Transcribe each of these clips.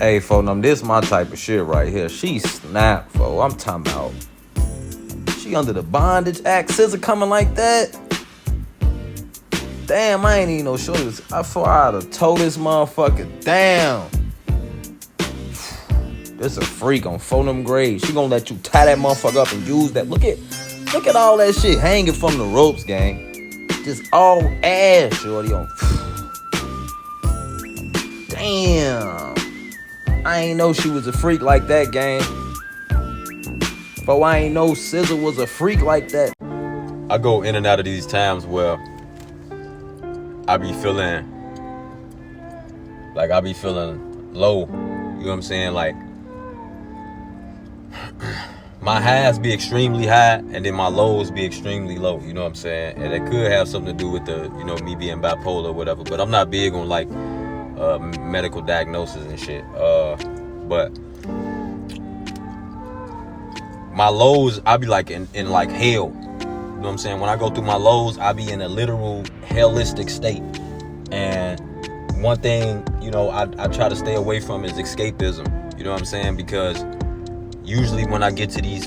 Hey, folks, this my type of shit right here. She snapped, folks. I'm talking about. She under the bondage act, scissor coming like that. Damn, I ain't even no shorty. I thought I'd have told this motherfucker down. This a freak on phone grades. She gonna let you tie that motherfucker up and use that. Look at all that shit hanging from the ropes, gang. Just all ass, shorty. On. Damn. I ain't know she was a freak like that, gang. But I ain't know Scissor was a freak like that. I go in and out of these times where I be feeling low. You know what I'm saying? Like, my highs be extremely high and then my lows be extremely low. You know what I'm saying? And it could have something to do with me being bipolar or whatever. But I'm not big on like medical diagnosis and shit. But my lows, I be like in like hell. You know what I'm saying? When I go through my lows, I be in a literal hellistic state. And one thing, I try to stay away from is escapism. You know what I'm saying? Because usually when I get to these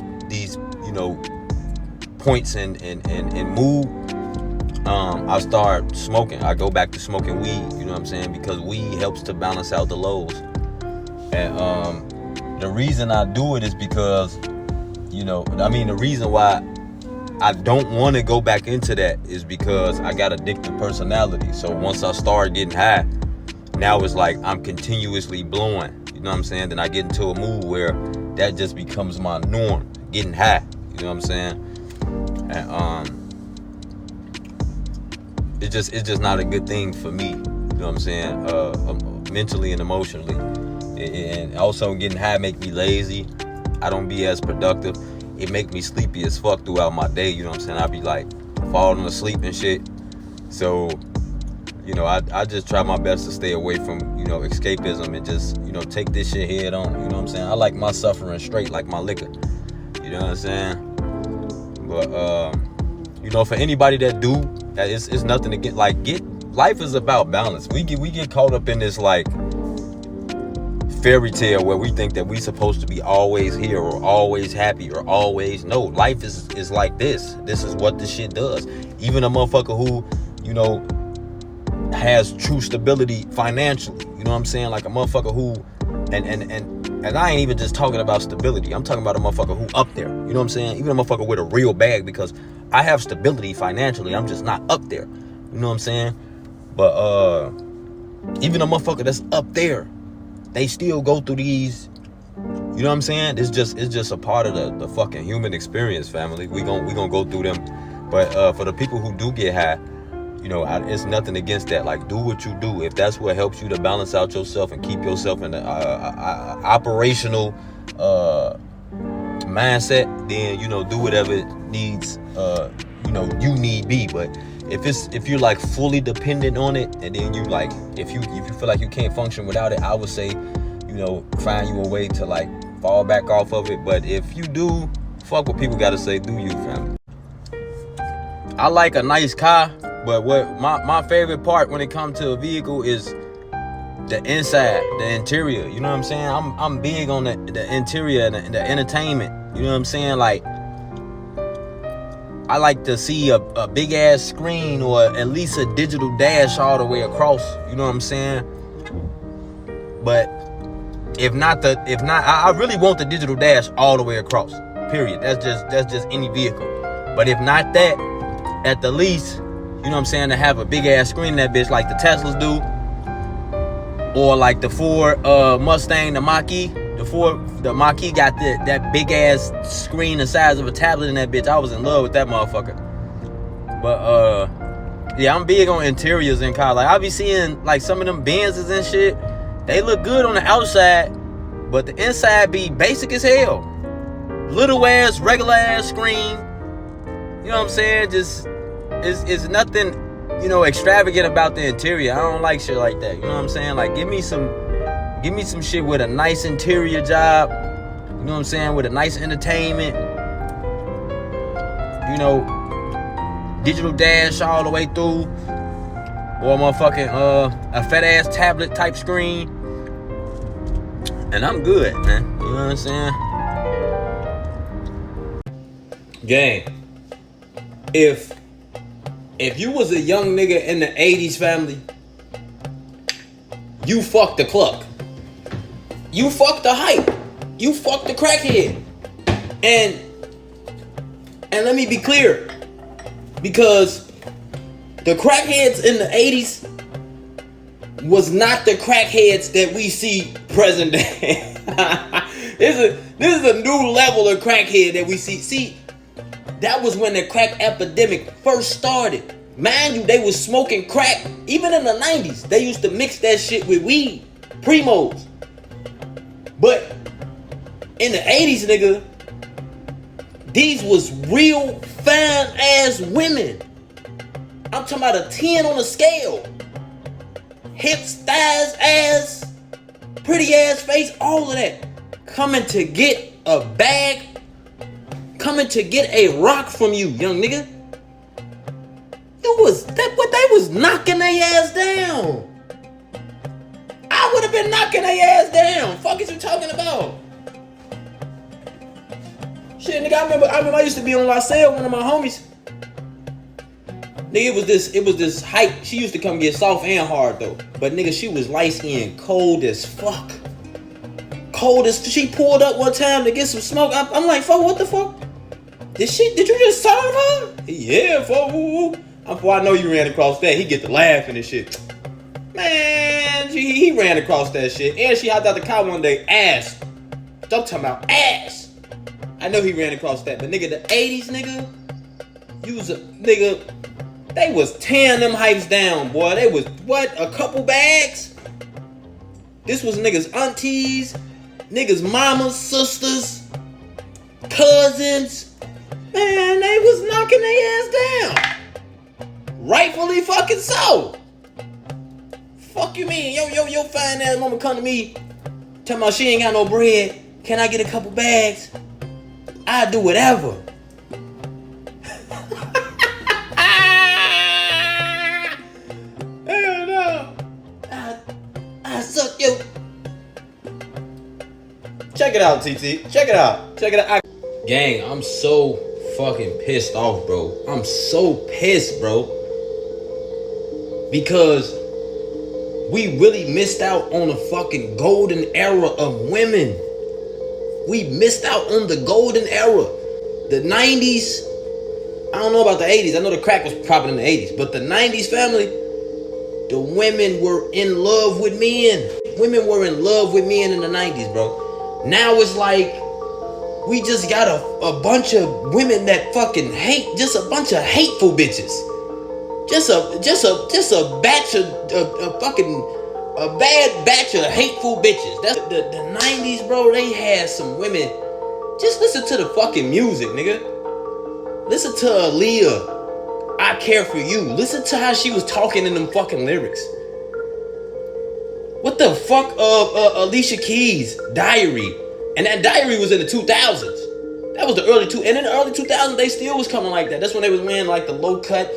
points in mood, I start smoking. I go back to smoking weed. You know what I'm saying? Because weed helps to balance out the lows. And the reason I do it is because, the reason why I don't want to go back into that is because I got addictive personality. So once I start getting high, now it's like I'm continuously blowing. You know what I'm saying? Then I get into a mood where that just becomes my norm, getting high. You know what I'm saying? And it's just not a good thing for me. You know what I'm saying? Mentally and emotionally. And also getting high make me lazy. I don't be as productive. It make me sleepy as fuck throughout my day. You know what I'm saying? I be like falling asleep and shit. So, I just try my best to stay away from, escapism and just, take this shit head on. You know what I'm saying? I like my suffering straight like my liquor. You know what I'm saying? But, for anybody that do, it's nothing to get life is about balance. We get caught up in this like fairy tale where we think that we supposed to be always here or always happy or always life is like this is what this shit does. Even a motherfucker who has true stability financially, you know what I'm saying, like a motherfucker who and I ain't even just talking about stability, I'm talking about a motherfucker who up there, you know what I'm saying, even a motherfucker with a real bag, because I have stability financially, I'm just not up there, you know what I'm saying. But even a motherfucker that's up there, they still go through these, you know what I'm saying? It's just a part of the fucking human experience, family. We gonna go through them. But for the people who do get high, it's nothing against that. Like, do what you do. If that's what helps you to balance out yourself and keep yourself in the operational mindset, then do whatever it needs. You need be. But if you're like fully dependent on it, and then you like if you feel like you can't function without it, I would say find you a way to like fall back off of it. But if you do, fuck what people gotta say, do you, family. I like a nice car, but what my favorite part when it comes to a vehicle is the inside, the interior. You know what I'm saying? I'm big on the interior and the entertainment. You know what I'm saying? Like, I like to see a big ass screen or at least a digital dash all the way across. You know what I'm saying? But if not, I really want the digital dash all the way across. Period. That's just any vehicle. But if not that, at the least, you know what I'm saying, to have a big ass screen in that bitch like the Teslas do, or like the Ford Mustang, the Mach-E. The Mach-E got that big ass screen the size of a tablet in that bitch. I was in love with that motherfucker. But yeah, I'm big on interiors in cars. Like, I be seeing like some of them Benzes and shit. They look good on the outside, but the inside be basic as hell. Little ass, regular ass screen. You know what I'm saying? Just it's nothing, extravagant about the interior. I don't like shit like that. You know what I'm saying? Like, give me some shit with a nice interior job. You know what I'm saying? With a nice entertainment. Digital dash all the way through. Or a motherfucking a fat ass tablet type screen. And I'm good, man. You know what I'm saying? Gang, if you was a young nigga in the 80s, family, you fucked the cluck. You fucked the hype. You fucked the crackhead. And let me be clear, because the crackheads in the 80s was not the crackheads that we see present day. This is a new level of crackhead that we see. See, that was when the crack epidemic first started. Mind you, they was smoking crack. Even in the 90s, they used to mix that shit with weed. Primos. But in the 80s, nigga, these was real fine ass women. I'm talking about a 10 on a scale. Hips, thighs, ass, pretty ass face, all of that. Coming to get a bag, coming to get a rock from you, young nigga. It was that what they was knocking their ass down. I would have been knocking their ass down. Fuck is you talking about? Shit, nigga, I remember I used to be on La Salle, one of my homies. Nigga, it was this hype. She used to come get soft and hard though. But nigga, she was light skinned, cold as fuck. Cold as she pulled up one time to get some smoke. I'm like, fuck, what the fuck? Did you just serve her? Yeah, fuck. Before I know you ran across that, he get to laughing and shit. Man, he ran across that shit. And she hopped out the car one day, ass. I'm talking about ass. I know he ran across that. But nigga, the 80s, nigga, nigga, they was tearing them hypes down, boy. They was, what, a couple bags? This was niggas' aunties, niggas' mamas, sisters, cousins. Man, they was knocking their ass down. Rightfully fucking so. Fuck you mean? Yo fine ass mama come to me, tell me she ain't got no bread. Can I get a couple bags? I do whatever. Hell no. I suck you. Check it out, TT. Check it out. Gang, I'm so fucking pissed off, bro. I'm so pissed, bro. Because we really missed out on a fucking golden era of women. We missed out on the golden era. The 90s, I don't know about the 80s. I know the crack was popping in the 80s. But the 90s, family, the women were in love with men. Women were in love with men in the 90s, bro. Now it's like we just got a bunch of women that fucking hate, just a bunch of hateful bitches. Just a batch of a bad batch of hateful bitches. That's the 90s, bro. They had some women. Just listen to the fucking music, nigga. Listen to Aaliyah, I Care For You. Listen to how she was talking in them fucking lyrics. What the fuck, Alicia Keys, Diary. And that Diary was in the 2000s. That was the early and in the early 2000s, they still was coming like that. That's when they was wearing like the low cut,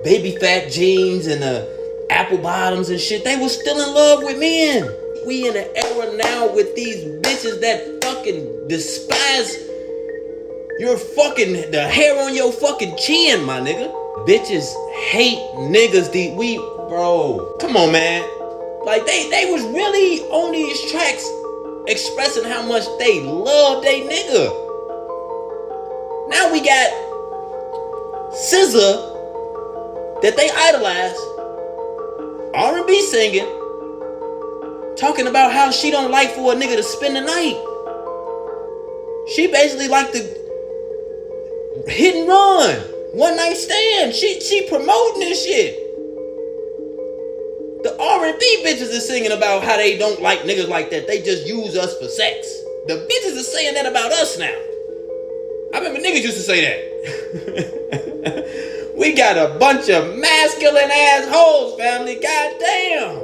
baby fat jeans and the apple bottoms and shit. They was still in love with men. We in an era now with these bitches that fucking despise your fucking, the hair on your fucking chin, my nigga. Bitches hate niggas. Bro, come on, man. Like they was really on these tracks expressing how much they love they nigga. Now we got SZA that they idolize, R&B singing, talking about how she don't like for a nigga to spend the night. She basically like the hit and run, one night stand. She promoting this shit. The R&B bitches is singing about how they don't like niggas like that. They just use us for sex. The bitches are saying that about us now. I remember niggas used to say that. We got a bunch of masculine assholes, family. Goddamn.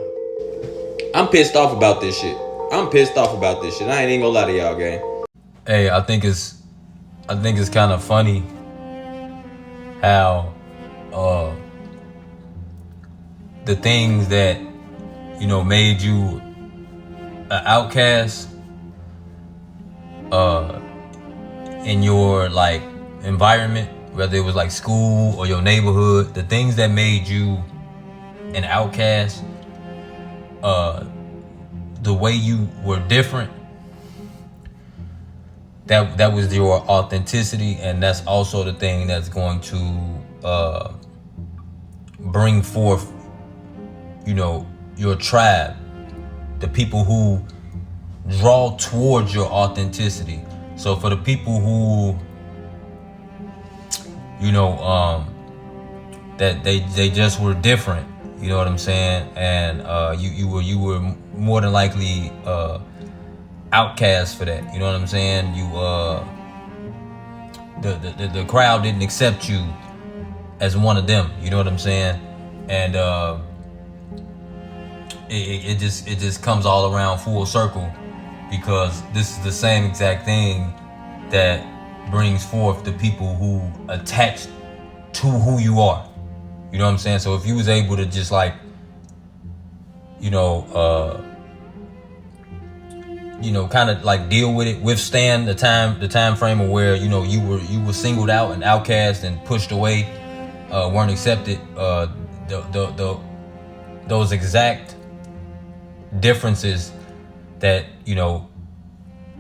I'm pissed off about this shit. I ain't even gonna lie to y'all, gang. Hey, I think it's kind of funny how the things that, you know, made you an outcast in your like environment, whether it was like school or your neighborhood, the things that made you an outcast, the way you were different, that was your authenticity, and that's also the thing that's going to bring forth, you know, your tribe, the people who draw towards your authenticity. So for the people who, you know, that they just were different, you know what I'm saying, and you were more than likely outcast for that, you know what I'm saying. You the crowd didn't accept you as one of them, you know what I'm saying, and it just comes all around full circle, because this is the same exact thing that brings forth the people who attach to who you are, you know what I'm saying. So if you was able to just like, you know, kind of like deal with it, withstand the time frame of where, you know, you were singled out and outcast and pushed away, weren't accepted, those exact differences that, you know,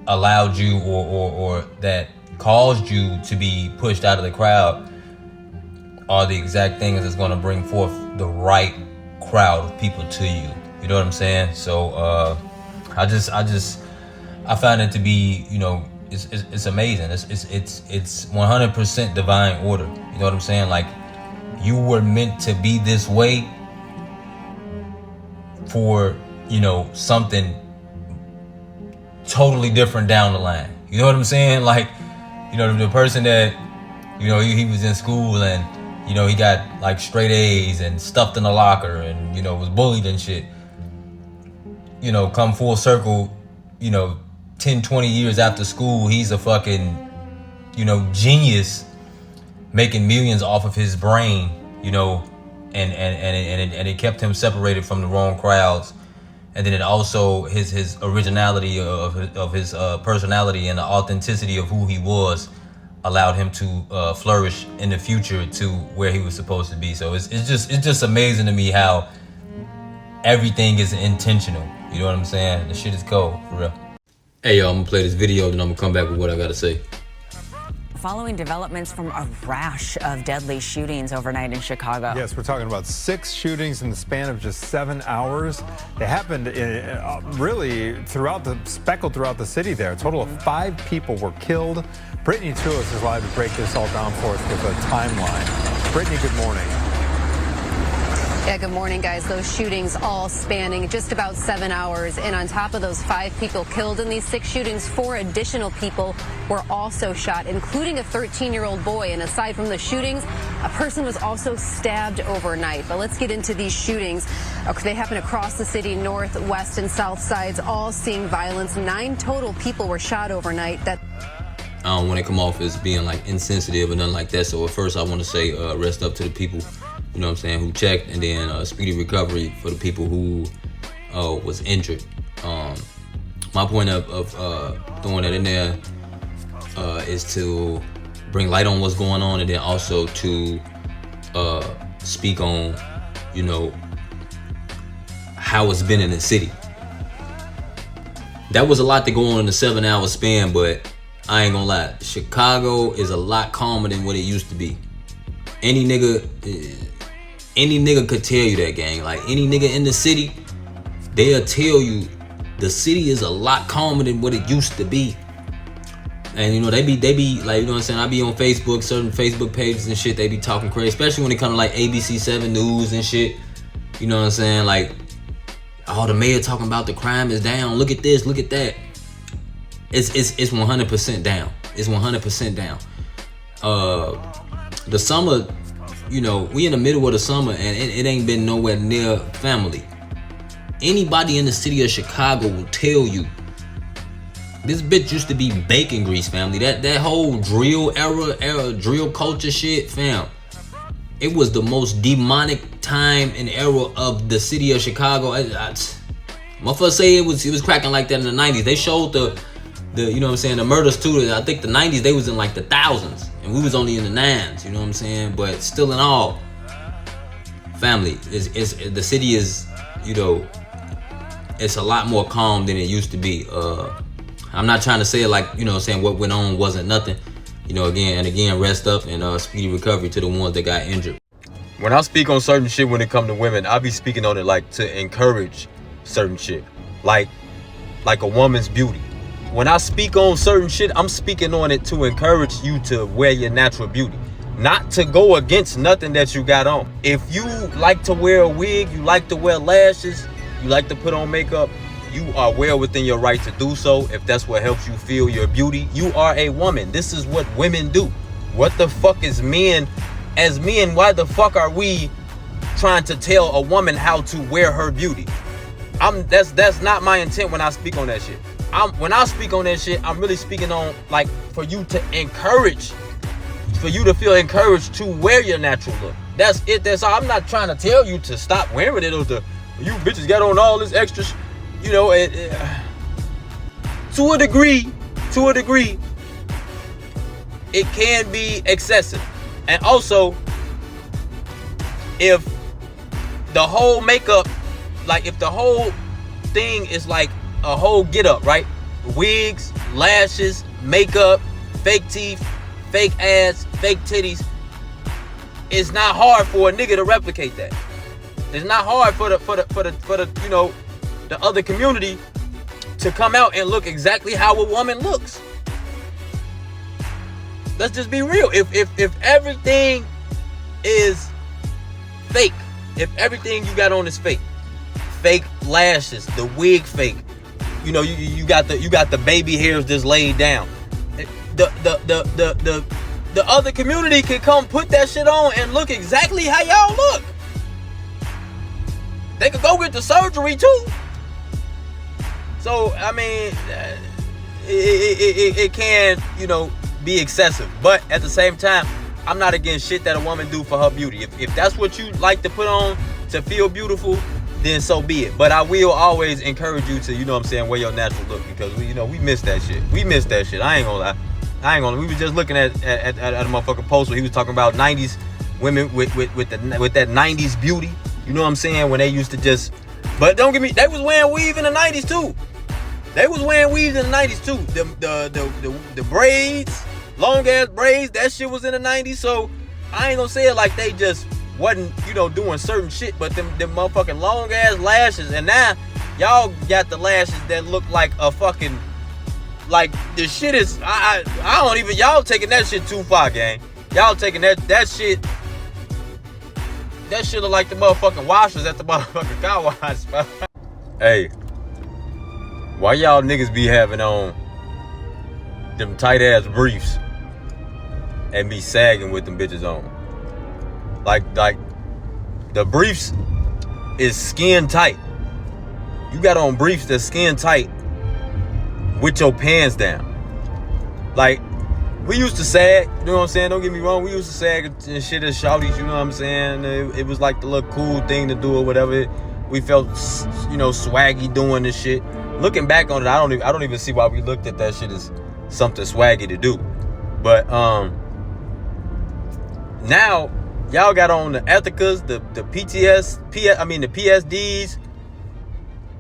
allowed you or that caused you to be pushed out of the crowd are the exact things that's going to bring forth the right crowd of people to you, you know what I'm saying. So I find it to be, you know, it's amazing. It's 100% divine order, you know what I'm saying. Like, you were meant to be this way for, you know, something totally different down the line, you know what I'm saying. Like, you know, the person that, you know, he was in school and, you know, he got like straight A's and stuffed in a locker and, you know, was bullied and shit, you know, come full circle, you know, 10, 20 years after school, he's a fucking, you know, genius, making millions off of his brain, you know, and it kept him separated from the wrong crowds. And then it also, his originality of his personality and the authenticity of who he was allowed him to flourish in the future to where he was supposed to be. So it's just amazing to me how everything is intentional, you know what I'm saying. The shit is cold, for real. Hey y'all, I'm gonna play this video, then I'm gonna come back with what I gotta say. Following developments from a rash of deadly shootings overnight in Chicago. Yes, we're talking about 6 shootings in the span of just 7 hours. They happened really speckled throughout the city there. A total of 5 people were killed. Brittany Trulis is live to break this all down for us with a timeline. Brittany, good morning. Yeah, good morning, guys. Those shootings all spanning just about 7 hours. And on top of those 5 people killed in these 6 shootings, 4 additional people were also shot, including a 13-year-old boy. And aside from the shootings, a person was also stabbed overnight. But let's get into these shootings. They happen across the city, north, west, and south sides, all seeing violence. 9 total people were shot overnight. I don't want to come off as being like insensitive or nothing like that. So at first I want to say rest up to the people, you know what I'm saying, who checked, and then speedy recovery for the people who was injured. My point of throwing that in there is to bring light on what's going on, and then also to speak on, you know, how it's been in the city. That was a lot to go on in a 7-hour span, but I ain't gonna lie, Chicago is a lot calmer than what it used to be. Any nigga could tell you that, gang. Like, any nigga in the city, they'll tell you the city is a lot calmer than what it used to be. And you know, they be like, you know what I'm saying, I be on Facebook, certain Facebook pages and shit, they be talking crazy, especially when it comes to like ABC7 News and shit. You know what I'm saying? Like, oh, the mayor talking about the crime is down. Look at this, look at that. It's 100% down. It's 100% down. The summer, you know, we in the middle of the summer, and it ain't been nowhere near family. Anybody in the city of Chicago will tell you this bitch used to be bacon grease, family. That whole drill era, drill culture shit, fam. It was the most demonic time and era of the city of Chicago. Motherfuckers say it was cracking like that in the 90s. They showed the you know what I'm saying, the murders too. I think the 90s they was in like the thousands, and we was only in the nines. You know what I'm saying? But still, in all, family is the city is, you know, it's a lot more calm than it used to be. I'm not trying to say it like, you know what I'm saying, what went on wasn't nothing. You know, again, rest up and speedy recovery to the ones that got injured. When I speak on certain shit when it come to women, I be speaking on it like to encourage certain shit, like a woman's beauty. When I speak on certain shit, I'm speaking on it to encourage you to wear your natural beauty, not to go against nothing that you got on. If you like to wear a wig, you like to wear lashes, you like to put on makeup, you are well within your right to do so. If that's what helps you feel your beauty, you are a woman. This is what women do. What the fuck is men? As men, why the fuck are we trying to tell a woman how to wear her beauty? That's not my intent when I speak on that shit. When I speak on that shit, I'm really speaking on like for you to encourage, for you to feel encouraged to wear your natural look. That's it. That's all. I'm not trying to tell you to stop wearing it or to, you bitches got on all this extra, you know. To a degree, it can be excessive. And also, if the whole makeup, like if the whole thing is like a whole get up, right? Wigs, lashes, makeup, fake teeth, fake ass, fake titties. It's not hard for a nigga to replicate that. It's not hard for the you know, the other community to come out and look exactly how a woman looks. Let's just be real. If everything is fake, if everything you got on is fake lashes, the wig fake, you know, you got the baby hairs just laid down. The other community can come put that shit on and look exactly how y'all look. They could go get the surgery too. So I mean, it can, you know, be excessive, but at the same time, I'm not against shit that a woman do for her beauty. If that's what you like to put on to feel beautiful, then so be it. But I will always encourage you to, you know what I'm saying, wear your natural look, because we miss that shit. We miss that shit. I ain't gonna lie. We was just looking at a motherfucking post where he was talking about 90s women with that 90s beauty. You know what I'm saying? When they used to just, but don't get me, they was wearing weave in the 90s too. They was wearing weaves in the 90s too. The braids, long ass braids, that shit was in the 90s. So I ain't gonna say it like they just wasn't, you know, doing certain shit, but them motherfucking long ass lashes. And now y'all got the lashes that look like a fucking, like the shit is, I don't even, y'all taking that shit too far, gang. Y'all taking that shit look like the motherfucking washers at the motherfucking car wash. Hey, why y'all niggas be having on them tight ass briefs and be sagging with them bitches on? Like the briefs is skin tight. You got on briefs that's skin tight with your pants down. Like, we used to sag, you know what I'm saying? Don't get me wrong, we used to sag and shit as shawties, you know what I'm saying? It was like the little cool thing to do or whatever. We felt, you know, swaggy doing this shit. Looking back on it, I don't even see why we looked at that shit as something swaggy to do. But now y'all got on the Ethicas, the PSDs,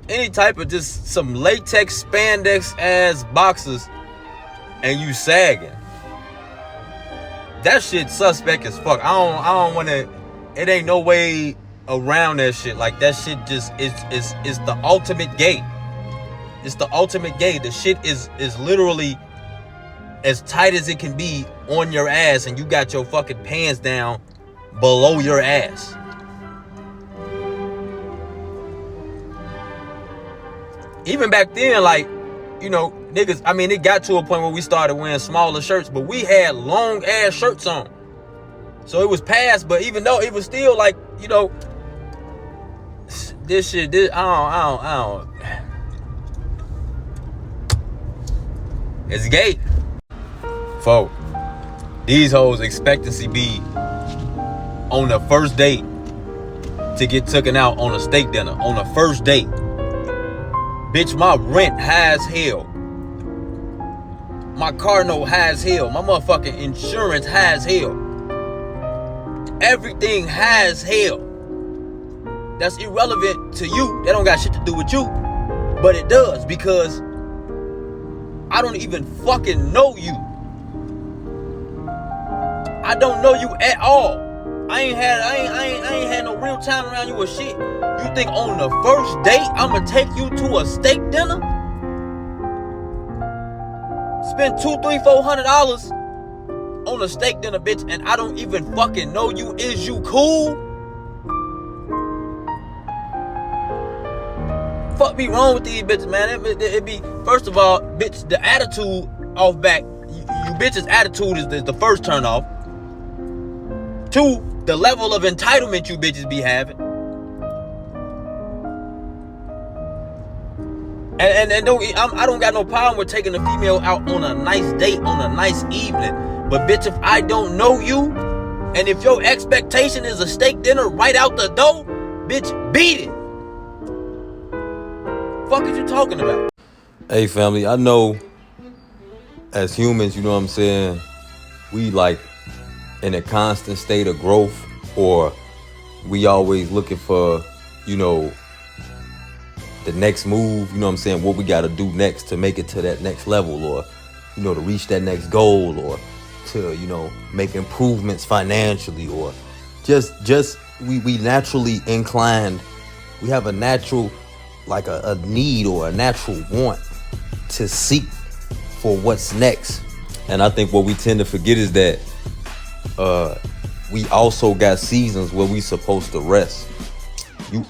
any type of just some latex spandex ass boxers, and you sagging. That shit suspect as fuck. I don't want to. It ain't no way around that shit. Like, that shit just is the ultimate gay. It's the ultimate gay. The shit is literally as tight as it can be on your ass, and you got your fucking pants down below your ass. Even back then, like, you know, niggas, I mean, it got to a point where we started wearing smaller shirts, but we had long ass shirts on. So it was past, but even though it was still like, you know, this shit, I don't. It's gay. Folk, these hoes expectancy be on the first date to get taken out on a steak dinner on the first date. Bitch, my rent high as hell. My car note high as hell. My motherfucking insurance high as hell. Everything high as hell. That's irrelevant to you. That don't got shit to do with you. But it does, because I don't even fucking know you. I don't know you at all. I ain't had no real time around you or shit. You think on the first date I'ma take you to a steak dinner? Spend $200, $300, $400 on a steak dinner, bitch, and I don't even fucking know you. Is you cool? Fuck be wrong with these bitches, man. It be, first of all, bitch, the attitude off back. You bitches' attitude is the first turn off. 2, the level of entitlement you bitches be having. And I don't got no problem with taking a female out on a nice date, on a nice evening. But bitch, if I don't know you, and if your expectation is a steak dinner right out the door, bitch, beat it. Fuck is you talking about? Hey family, I know as humans, you know what I'm saying, we like in a constant state of growth, or we always looking for, you know, the next move, you know what I'm saying, what we got to do next to make it to that next level, or, you know, to reach that next goal, or to, you know, make improvements financially, or just we naturally inclined, we have a natural, like a need or a natural want to seek for what's next. And I think what we tend to forget is that we also got seasons where we supposed to rest.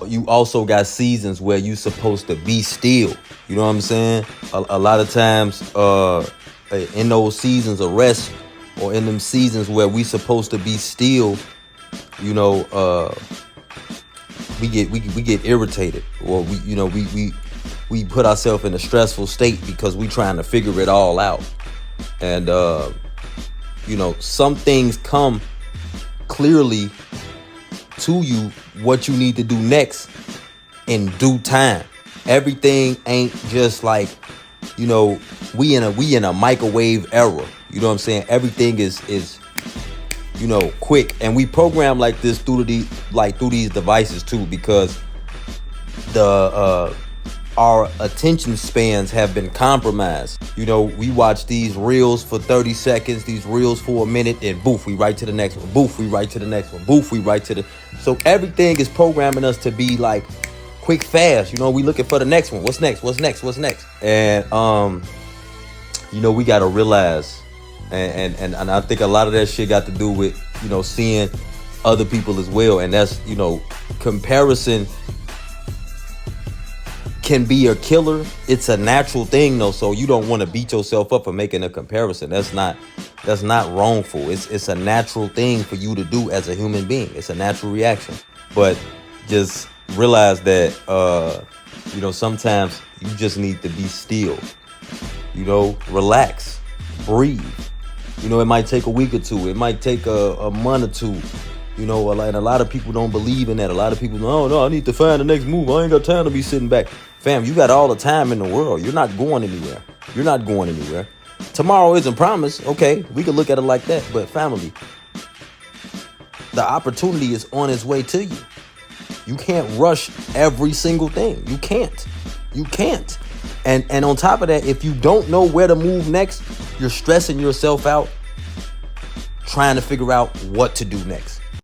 You also got seasons where you supposed to be still. You know what I'm saying? A lot of times in those seasons of rest, or in them seasons where we supposed to be still, you know, we get irritated, or we put ourselves in a stressful state because we trying to figure it all out. And you know, some things come clearly to you what you need to do next in due time. Everything ain't just like, you know, we in a microwave era. You know what I'm saying? Everything is you know, quick, and we program like this through these devices too, because our attention spans have been compromised. You know, we watch these reels for 30 seconds, these reels for a minute, and boof, we right to the next one. Boof, we right to the next one. Boof, we right to the... So everything is programming us to be like quick, fast. You know, we looking for the next one. What's next? What's next? What's next? And, you know, we got to realize, and I think a lot of that shit got to do with, you know, seeing other people as well. And that's, you know, comparison can be a killer. It's a natural thing though, so you don't want to beat yourself up for making a comparison. That's not wrongful. It's a natural thing for you to do as a human being. It's a natural reaction. But just realize that you know, sometimes you just need to be still. You know, relax, breathe. You know, it might take a week or two. It might take a month or two. You know, and a lot of people don't believe in that. A lot of people, no, I need to find the next move. I ain't got time to be sitting back. Fam, you got all the time in the world. You're not going anywhere. You're not going anywhere. Tomorrow isn't promised. Okay, we could look at it like that. But family, the opportunity is on its way to you. You can't rush every single thing. You can't. You can't. And on top of that, if you don't know where to move next, you're stressing yourself out trying to figure out what to do next.